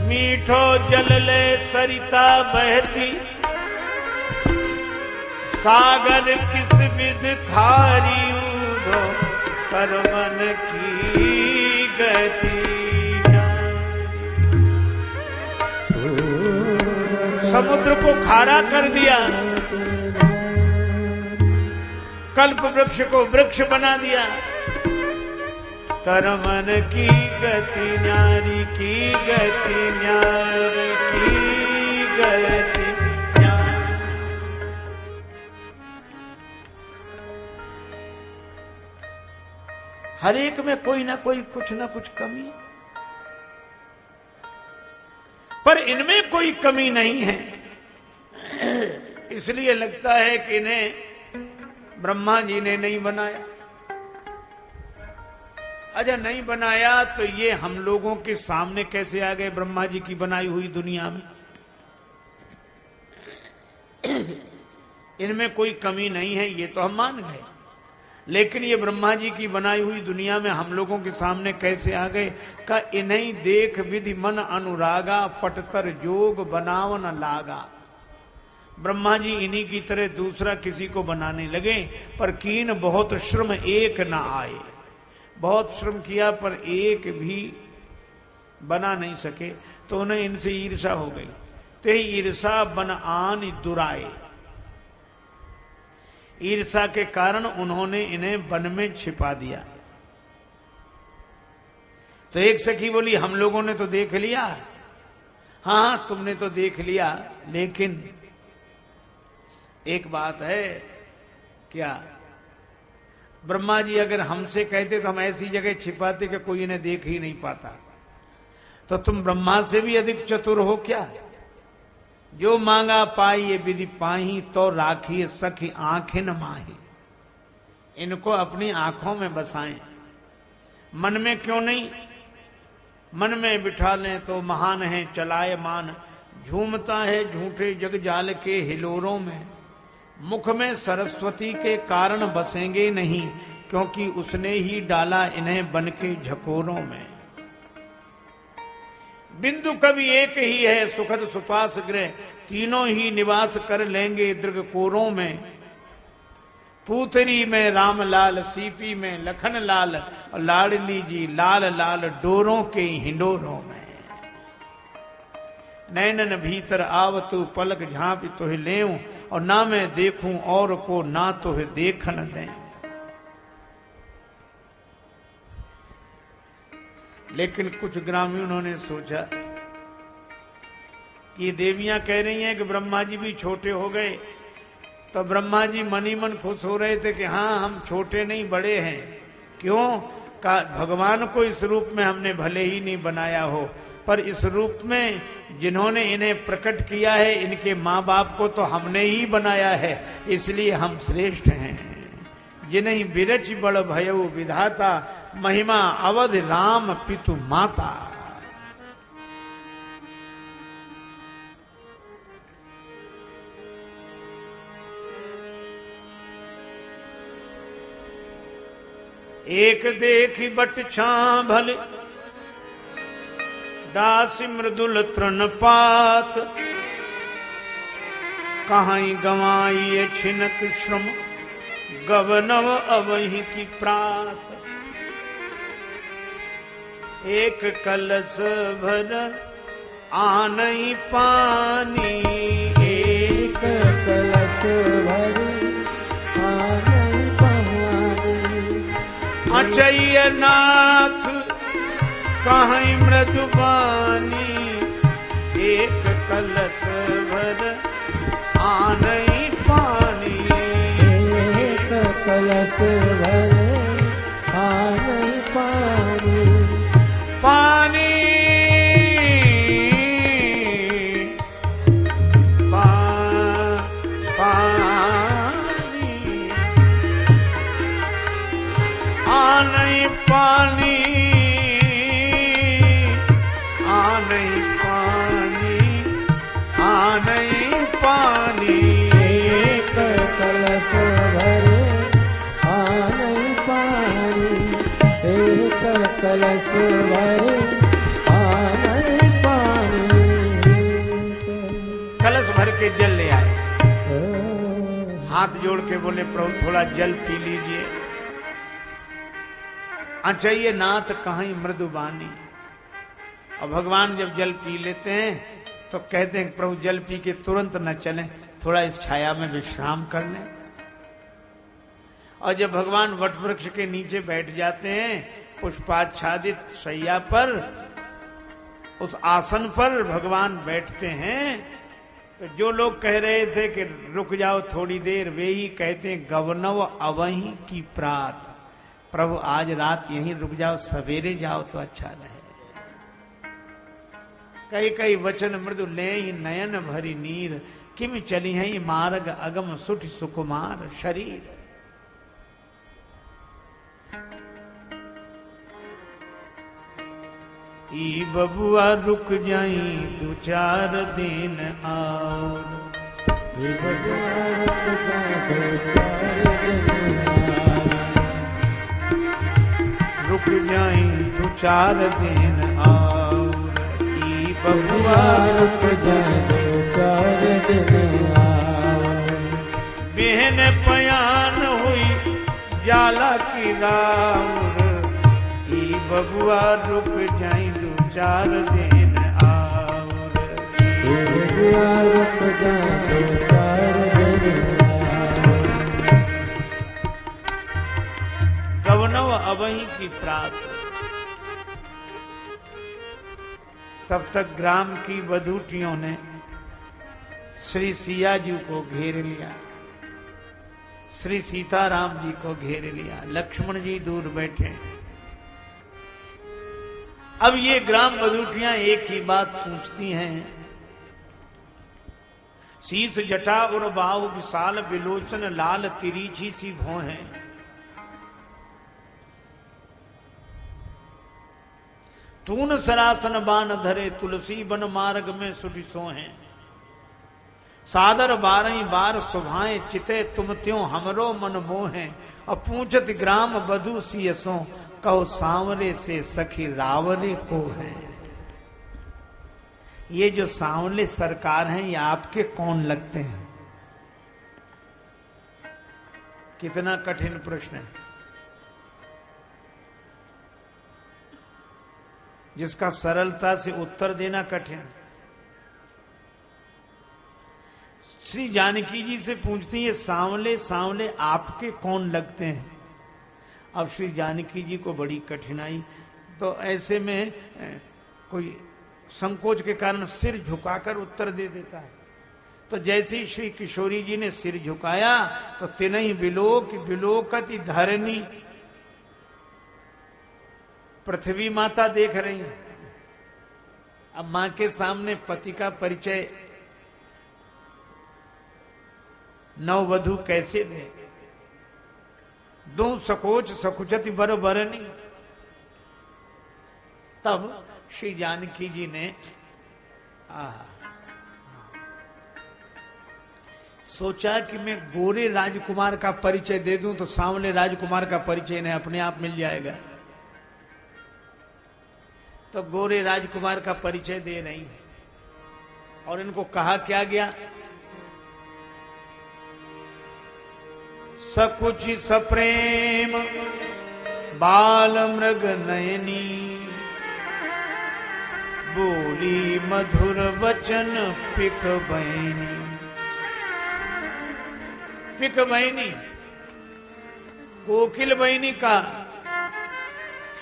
मीठो जल ले सरिता बहती, सागर किस विध खारी उधो, कर मन की गति। समुद्र को खारा कर दिया, कल्प वृक्ष को वृक्ष बना दिया। तर मन की गति न्यारी, की गति न्यारी, की गति न्यारी। हर एक में कोई ना कोई कुछ ना कुछ कमी, पर इनमें कोई कमी नहीं है। इसलिए लगता है कि इन्हें ब्रह्मा जी ने नहीं बनाया। अच्छा नहीं बनाया तो ये हम लोगों के सामने कैसे आ गए ब्रह्मा जी की बनाई हुई दुनिया में? इनमें कोई कमी नहीं है ये तो हम मान गए, लेकिन ये ब्रह्मा जी की बनाई हुई दुनिया में हम लोगों के सामने कैसे आ गए? का इन्हीं देख विधि मन अनुरागा, पटतर जोग बनावन लागा। ब्रह्मा जी इन्हीं की तरह दूसरा किसी को बनाने लगे, पर कीन बहुत श्रम एक न आए। बहुत श्रम किया पर एक भी बना नहीं सके, तो उन्हें इनसे ईर्षा हो गई। ते ईर्षा बन आन दुराए। ईर्षा के कारण उन्होंने इन्हें वन में छिपा दिया। तो एक सखी बोली हम लोगों ने तो देख लिया। हाँ तुमने तो देख लिया, लेकिन एक बात है। क्या? ब्रह्मा जी अगर हमसे कहते तो हम ऐसी जगह छिपाते कि कोई इन्हें देख ही नहीं पाता। तो तुम ब्रह्मा से भी अधिक चतुर हो क्या? जो मांगा पाई ये विधि पाही, तो राखी सखी आंखें न माही। इनको अपनी आंखों में बसाएं, मन में क्यों नहीं? मन में बिठा लें तो महान है चलायमान, झूमता है झूठे जग जाल के हिलोरों में। मुख में सरस्वती के कारण बसेंगे नहीं, क्योंकि उसने ही डाला इन्हें बन के झकोरों में। बिंदु कभी एक ही है सुखद सुपास गृह, तीनों ही निवास कर लेंगे दृग कोरों में। पूतरी में रामलाल, सीपी में लखन लाल, और लाडली जी लाल लाल डोरों के हिंडोरों में। नैनन भीतर आवतु पलक झांपी तुह लेऊं, और ना मैं देखूं और को ना तुह देखन दें। लेकिन कुछ ग्रामीणों ने सोचा कि ये देवियां कह रही हैं कि ब्रह्मा जी भी छोटे हो गए, तो ब्रह्मा जी मन ही मन खुश हो रहे थे कि हाँ हम छोटे नहीं बड़े हैं। क्यों? का भगवान को इस रूप में हमने भले ही नहीं बनाया हो, पर इस रूप में जिन्होंने इन्हें प्रकट किया है इनके माँ बाप को तो हमने ही बनाया है, इसलिए हम श्रेष्ठ हैं। जिन्हीं बिरच बड़ भयउ विधाता, महिमा अवध राम पितु माता। एक देखी बट छां भले, दासी मृदुल तृण पात। कहाई गवाई छिनक श्रम, गवनव अवहि की प्रात। एक कलश भर आनई पानी, एक कलश भर आनई पानी। अचय नाथ कहीं मृदुबानी, एक कलश भर आनई पानी। एक कलश भर आनई पानी। पानी पानी आनई पानी। पानी एक कलश भर आनई पानी। एक कलश भर आनई पानी। भर के जल ले आए। हाथ जोड़ के बोले प्रभु थोड़ा जल पी लीजिए। चाहिए नाथ कहीं मृदुबानी। और भगवान जब जल पी लेते हैं तो कहते हैं प्रभु जल पी के तुरंत न चलें, थोड़ा इस छाया में विश्राम कर लें। और जब भगवान वट वृक्ष के नीचे बैठ जाते हैं पुष्पाच्छादित शैया पर, उस आसन पर भगवान बैठते हैं, तो जो लोग कह रहे थे कि रुक जाओ थोड़ी देर, वे ही कहते हैं गवनव अवहीं की प्रात, प्रभु आज रात यहीं रुक जाओ, सवेरे जाओ तो अच्छा रहे। कई कई वचन मृदु ले नयन भरी नीर, किम चली है मार्ग अगम सुठ सुकुमार शरीर। ई बबुआ रुक जाई तू 4 दिन और, ई बबुआ रुक जाई तू 4 दिन और, रुक जाई तू 4 दिन और, ई बबुआ रुक जाई तू 4 दिन और। बहन पयान हुई जाला की राउर, ई बबुआ रुक जाई 4 दिन और, ई बबुआ रुक जाई 4 दिन और। गवनव अवहीं की प्रात। तब तक ग्राम की वधूटियों ने श्री सिया जी को घेर लिया, श्री सीताराम जी को घेर लिया, लक्ष्मण जी दूर बैठे। अब ये ग्राम वधूटियां एक ही बात पूछती हैं, शीस जटा और बाहु विशाल विलोचन लाल तिरीछी सी भौं है। तून सरासन बान धरे तुलसी बन मार्ग में सुटिसो हैं। सादर 12 बार सुभाएं चिते तुम त्यों हमरो मन मोहे। और पूछत ग्राम वधु सियसों कहो सांवरे से सखी रावरे को है। ये जो सांवले सरकार हैं ये आपके कौन लगते हैं? कितना कठिन प्रश्न है, जिसका सरलता से उत्तर देना कठिन। श्री जानकी जी से पूछती है सांवले सांवले आपके कौन लगते हैं? अब श्री जानकी जी को बड़ी कठिनाई, तो ऐसे में कोई संकोच के कारण सिर झुकाकर उत्तर दे देता है। तो जैसे ही श्री किशोरी जी ने सिर झुकाया तो तिनहि बिलोक बिलोकति धरनी, पृथ्वी माता देख रही है। अब मां के सामने पति का परिचय नववधु कैसे दे? दो सकोच सकुचति बर बरनी। तब श्री जानकी जी ने सोचा कि मैं गोरे राजकुमार का परिचय दे दूं तो सांवले राजकुमार का परिचय इन्हें अपने आप मिल जाएगा। तो गोरे राजकुमार का परिचय दे रही है और इनको कहा क्या गया, सकुच सप्रेम बाल मृग नयनी, बोली मधुर वचन पिक बहनी। पिक बहनी, कोकिल बहनी का,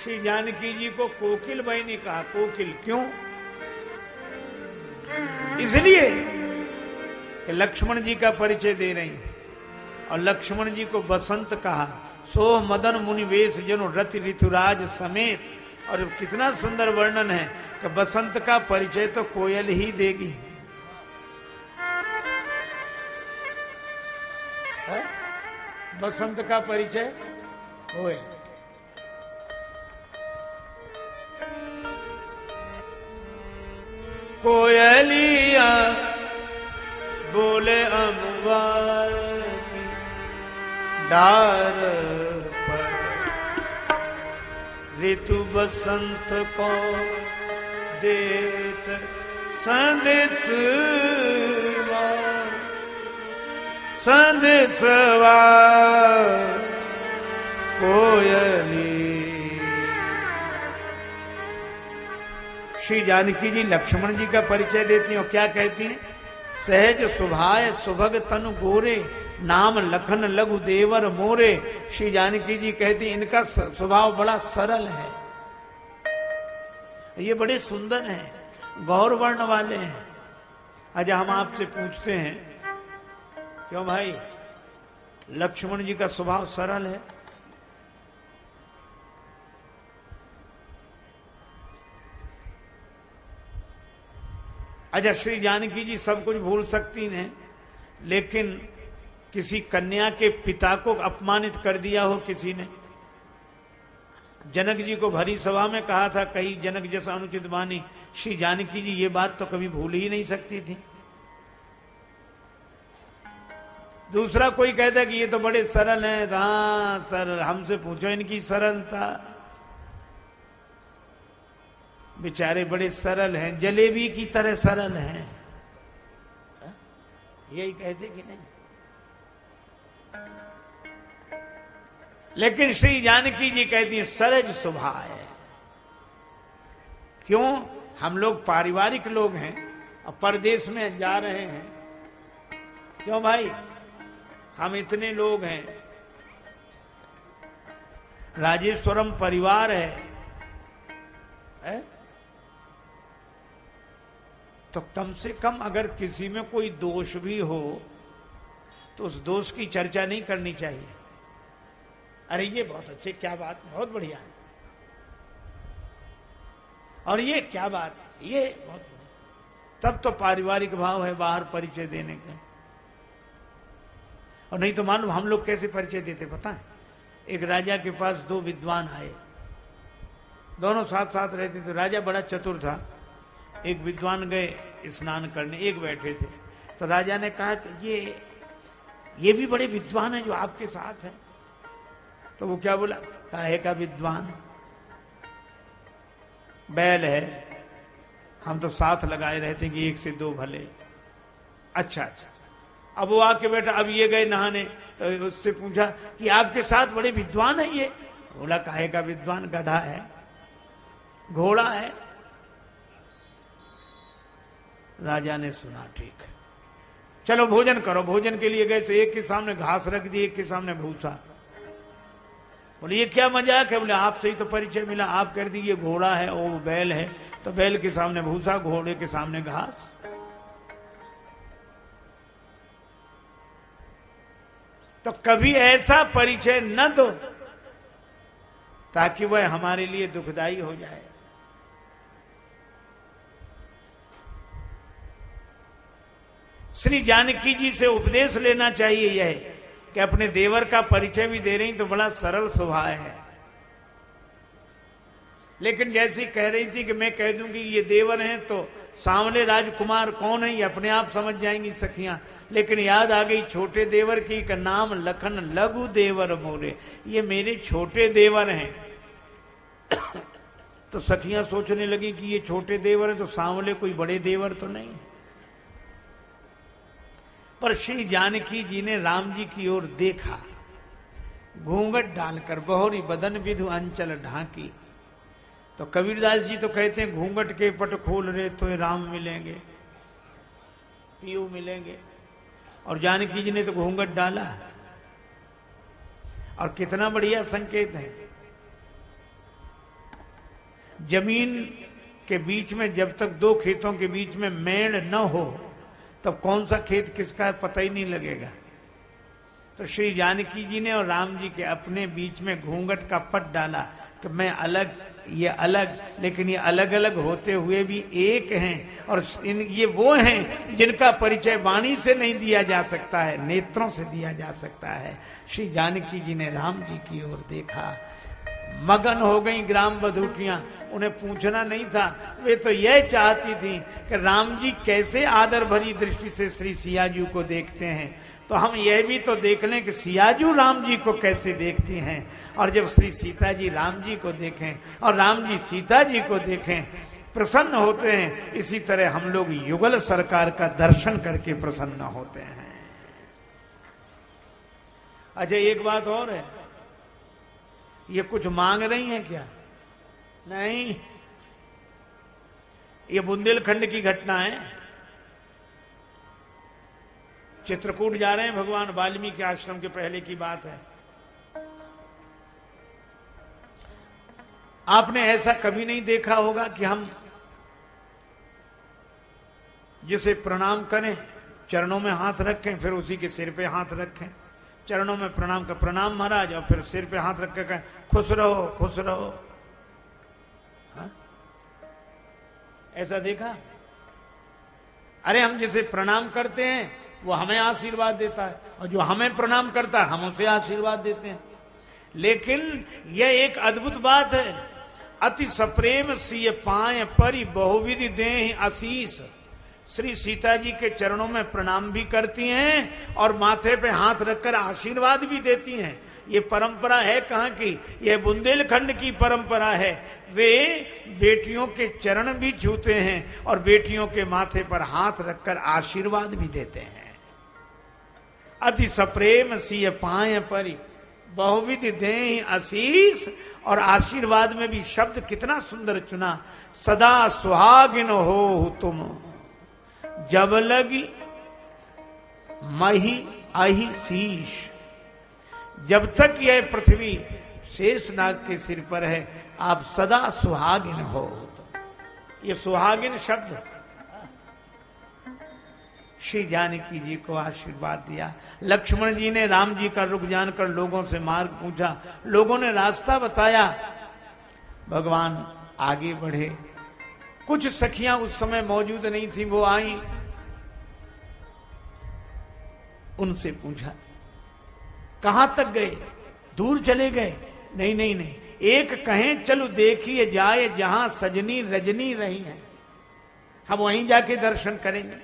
श्री जानकी जी को कोकिल बहनी कहा। कोकिल क्यों? इसलिए कि लक्ष्मण जी का परिचय दे रही और लक्ष्मण जी को बसंत कहा। सो मदन मुनि वेश जनो रति ऋतुराज समेत। और कितना सुंदर वर्णन है कि बसंत का परिचय तो कोयल ही देगी। है? बसंत का परिचय कोयल। कोयलिया बोले अम्बर की डार पर, ऋतु बसंत को देत संदेशवा संदेशवा कोयली। श्री जानकी जी लक्ष्मण जी का परिचय देती हैं और क्या कहती हैं? सहज सुभाय सुभग तनु गोरे, नाम लखन लघु देवर मोरे। श्री जानकी जी कहती हैं इनका स्वभाव बड़ा सरल है, ये बड़े सुंदर हैं, गौर वर्ण वाले हैं। आज हम आपसे पूछते हैं, क्यों भाई लक्ष्मण जी का स्वभाव सरल है? अच्छा, श्री जानकी जी सब कुछ भूल सकती हैं, लेकिन किसी कन्या के पिता को अपमानित कर दिया हो किसी ने, जनक जी को भरी सभा में कहा था, कहीं जनक जैसा अनुचित वाणी, श्री जानकी जी ये बात तो कभी भूल ही नहीं सकती थी। दूसरा कोई कहता कि ये तो बड़े सरल हैं, हाँ सरल, हमसे पूछो इनकी सरलता, बेचारे बड़े सरल हैं, जलेबी की तरह सरल हैं, यही कहते कि नहीं? लेकिन श्री जानकी जी कहती हैं सरज स्वभाव है। क्यों? हम लोग पारिवारिक लोग हैं और परदेश में जा रहे हैं। क्यों भाई? हम इतने लोग हैं, राजेश्वरम परिवार है? तो कम से कम अगर किसी में कोई दोष भी हो तो उस दोष की चर्चा नहीं करनी चाहिए। अरे ये बहुत अच्छे, क्या बात, बहुत बढ़िया, और ये क्या बात, ये बहुत बढ़िया। तब तो पारिवारिक भाव है बाहर परिचय देने के। और नहीं तो मालूम हम लोग कैसे परिचय देते पता है? एक राजा के पास दो विद्वान आए, दोनों साथ साथ रहते थे। राजा बड़ा चतुर था। एक विद्वान गए स्नान करने, एक बैठे थे। तो राजा ने कहा कि ये भी बड़े विद्वान हैं जो आपके साथ हैं। तो वो क्या बोला? काहे का विद्वान? बैल है, हम तो साथ लगाए रहते हैं कि एक से दो भले। अच्छा अच्छा। अब वो आके बैठा, अब ये गए नहाने, तो उससे पूछा कि आपके साथ बड़े विद्वान है ये? बोला काहे का विद्वान? गधा है, घोड़ा है। राजा ने सुना, ठीक है, चलो भोजन करो। भोजन के लिए गए तो एक के सामने घास रख दी, एक के सामने भूसा। बोले ये क्या मजाक है? बोले आपसे ही तो परिचय मिला, आप कर दी ये घोड़ा है, वो बैल है, तो बैल के सामने भूसा, घोड़े के सामने घास। तो कभी ऐसा परिचय न दो ताकि वह हमारे लिए दुखदाई हो जाए। श्री जानकी जी से उपदेश लेना चाहिए यह कि अपने देवर का परिचय भी दे रही तो बड़ा सरल स्वभाव है। लेकिन जैसी कह रही थी कि मैं कह दूंगी ये देवर हैं तो सांवले राजकुमार कौन है ये अपने आप समझ जाएंगी सखियां। लेकिन याद आ गई छोटे देवर की का नाम लखन लघु देवर मोरे, ये मेरे छोटे देवर हैं। तो सखियां सोचने लगी कि ये छोटे देवर हैं तो सांवले कोई बड़े देवर तो नहीं। पर श्री जानकी जी ने राम जी की ओर देखा, घूंघट डालकर बहोरी बदन विधु अंचल ढांकी। तो कबीरदास जी तो कहते हैं घूंघट के पट खोल रहे तो राम मिलेंगे, पीयू मिलेंगे, और जानकी जी ने तो घूंघट डाला। और कितना बढ़िया संकेत है। जमीन के बीच में जब तक दो खेतों के बीच में मेड़ न हो तब कौन सा खेत किसका है पता ही नहीं लगेगा। तो श्री जानकी जी ने और राम जी के अपने बीच में घूंघट का पट डाला कि मैं अलग, ये अलग, लेकिन ये अलग अलग होते हुए भी एक हैं। और ये वो हैं जिनका परिचय वाणी से नहीं दिया जा सकता है, नेत्रों से दिया जा सकता है। श्री जानकी जी ने राम जी की ओर देखा, मगन हो गई ग्राम बधूटियां। उन्हें पूछना नहीं था, वे तो यह चाहती थी कि राम जी कैसे आदर भरी दृष्टि से श्री सियाजू को देखते हैं, तो हम यह भी तो देख लें कि सियाजू राम जी को कैसे देखती हैं। और जब श्री सीता जी राम जी को देखें और राम जी सीता जी को देखें प्रसन्न होते हैं, इसी तरह हम लोग युगल सरकार का दर्शन करके प्रसन्न होते हैं। अच्छा, एक बात और है, ये कुछ मांग रही हैं क्या? नहीं, ये बुंदेलखंड की घटना है। चित्रकूट जा रहे हैं, भगवान वाल्मीकि आश्रम के पहले की बात है। आपने ऐसा कभी नहीं देखा होगा कि हम जिसे प्रणाम करें, चरणों में हाथ रखें, फिर उसी के सिर पे हाथ रखें, चरणों में प्रणाम कर, प्रणाम महाराज, और फिर सिर पे हाथ रख के कहें खुश रहो खुश रहो। हाँ? ऐसा देखा? अरे हम जिसे प्रणाम करते हैं वो हमें आशीर्वाद देता है, और जो हमें प्रणाम करता है हम उसे आशीर्वाद देते हैं। लेकिन यह एक अद्भुत बात है, अति सप्रेम सिय पाए परि बहुविधि देहि आशीष। श्री सीता जी के चरणों में प्रणाम भी करती हैं और माथे पे हाथ रखकर आशीर्वाद भी देती हैं। ये परंपरा है कहां की? यह बुंदेलखंड की परंपरा है। वे बेटियों के चरण भी छूते हैं और बेटियों के माथे पर हाथ रखकर आशीर्वाद भी देते हैं। अति सप्रेम सिय पाए परि बहुविधि देहि आशीष। और आशीर्वाद में भी शब्द कितना सुंदर चुना, सदा सुहागिन हो तुम जब लगी मही अहि शीश। जब तक यह पृथ्वी शेषनाग के सिर पर है, आप सदा सुहागिन हो। तो ये सुहागिन शब्द श्री जानकी जी को आशीर्वाद दिया। लक्ष्मण जी ने राम जी का रुख जानकर लोगों से मार्ग पूछा, लोगों ने रास्ता बताया, भगवान आगे बढ़े। कुछ सखियां उस समय मौजूद नहीं थी, वो आई, उनसे पूछा कहां तक गए? दूर चले गए? नहीं नहीं नहीं, एक कहें चलो देखिए जाए जहां सजनी रजनी रही है, हम वहीं जाके दर्शन करेंगे।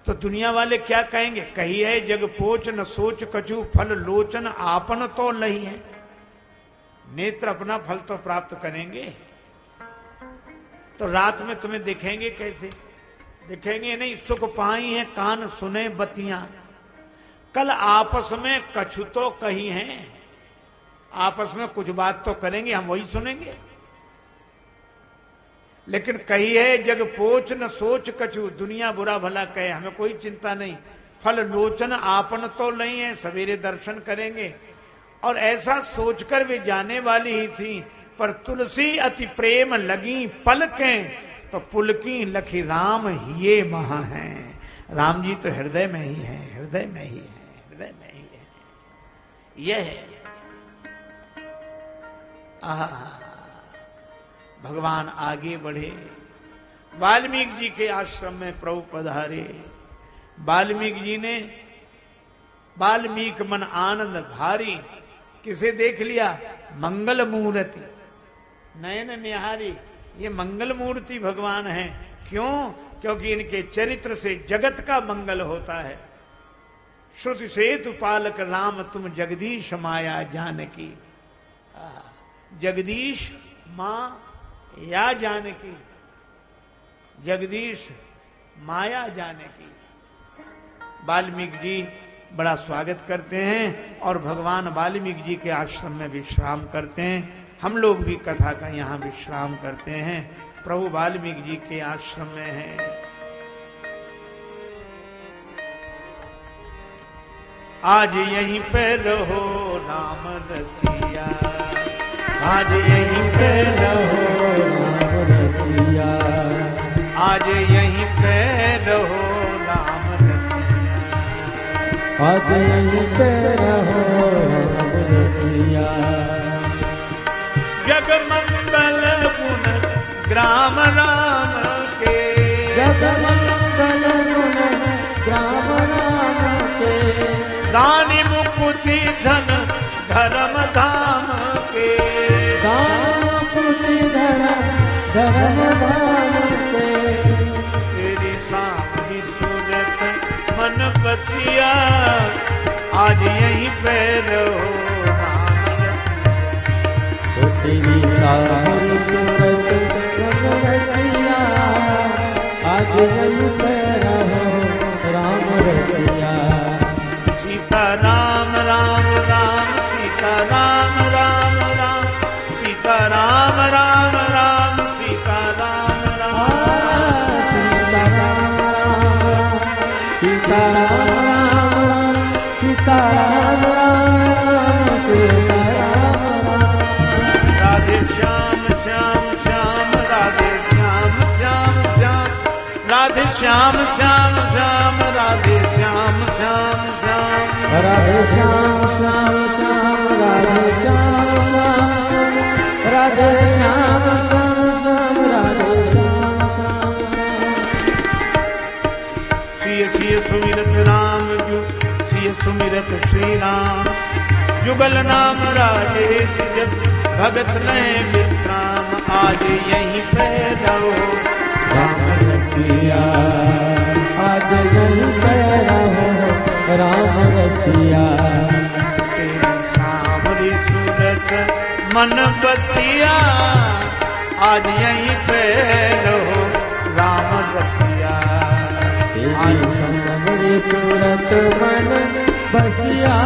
तो दुनिया वाले क्या कहेंगे? कही है जग पोच न सोच कछु फल लोचन आपन तो लही है। नेत्र अपना फल तो प्राप्त करेंगे, तो रात में तुम्हें दिखेंगे कैसे? दिखेंगे नहीं। सुख पाई है कान सुने बतियां, कल आपस में कछु तो कही हैं। आपस में कुछ बात तो करेंगे, हम वही सुनेंगे। लेकिन कही है जग पोच न सोच कछु, दुनिया बुरा भला कहे, हमें कोई चिंता नहीं। फल लोचन आपन तो नहीं है, सवेरे दर्शन करेंगे। और ऐसा सोचकर वे जाने वाली ही थी, पर तुलसी अति प्रेम लगी पलकें, तो पुलकी लखी राम ये महा हैं। राम जी तो हृदय में ही है, हृदय में ही है, हृदय में ही है। यह है भगवान आगे बढ़े। वाल्मीकि जी के आश्रम में प्रभु पधारे। वाल्मीकि जी ने वाल्मीकि मन आनंद धारी किसे देख लिया? मंगल मूर्ति, नयन निहारी। ये मंगल मूर्ति भगवान है। क्यों? क्योंकि इनके चरित्र से जगत का मंगल होता है। श्रुति सेतु पालक राम तुम जगदीश माया जानकी। जगदीश मां या जानकी, जगदीश माया जानकी। वाल्मीकि जी बड़ा स्वागत करते हैं और भगवान वाल्मीकि जी के आश्रम में विश्राम करते हैं। हम लोग भी कथा का यहाँ विश्राम करते हैं। प्रभु वाल्मीकि जी के आश्रम में हैं। आज यहीं पे रहो राम रसिया, आज यहीं पे रहो राम रसिया, आज यहीं पे रहो राम रसिया, आज यहीं पे रहो राम रसिया। जग मंगल गुण ग्राम राम के, जग मंगल गुण ग्राम राम के, दानी मुकुति धन धर्म धाम के, दान मुकुति धर्म धाम के। तेरी सामनी सूरत मन बसिया, आज यहीं पे रहो राम रसिया। तेरी सामनी सूरत यहीं पे रहो राम रसिया। सीता राम राम राम सीता राम राम राम सीता राम राम राम सीता राम राम सीता राम राम सीता राम सीता राम राम सीता राम राम। राधे श्याम श्याम श्याम राधे श्याम श्याम श्याम राधे श्याम श्याम श्याम राधे श्याम श्याम श्याम राधे श्याम श्याम श्याम राधे श्याम श्याम श्याम राधे श्याम श्याम श्याम राधे श्याम श्याम श्याम। सिय सिय सुमिरत राम जु सिय सुमिरत श्री राम जुगल नाम राजेश जब भगत ने विश्राम आज यहीं पे रहो राम रसिया। आज यहीं पे रहो राम रसिया। तेरी सावरी सूरत मन बसिया आज यहीं पे रहो राम रसिया। तेरी सावरी सूरत मन बसिया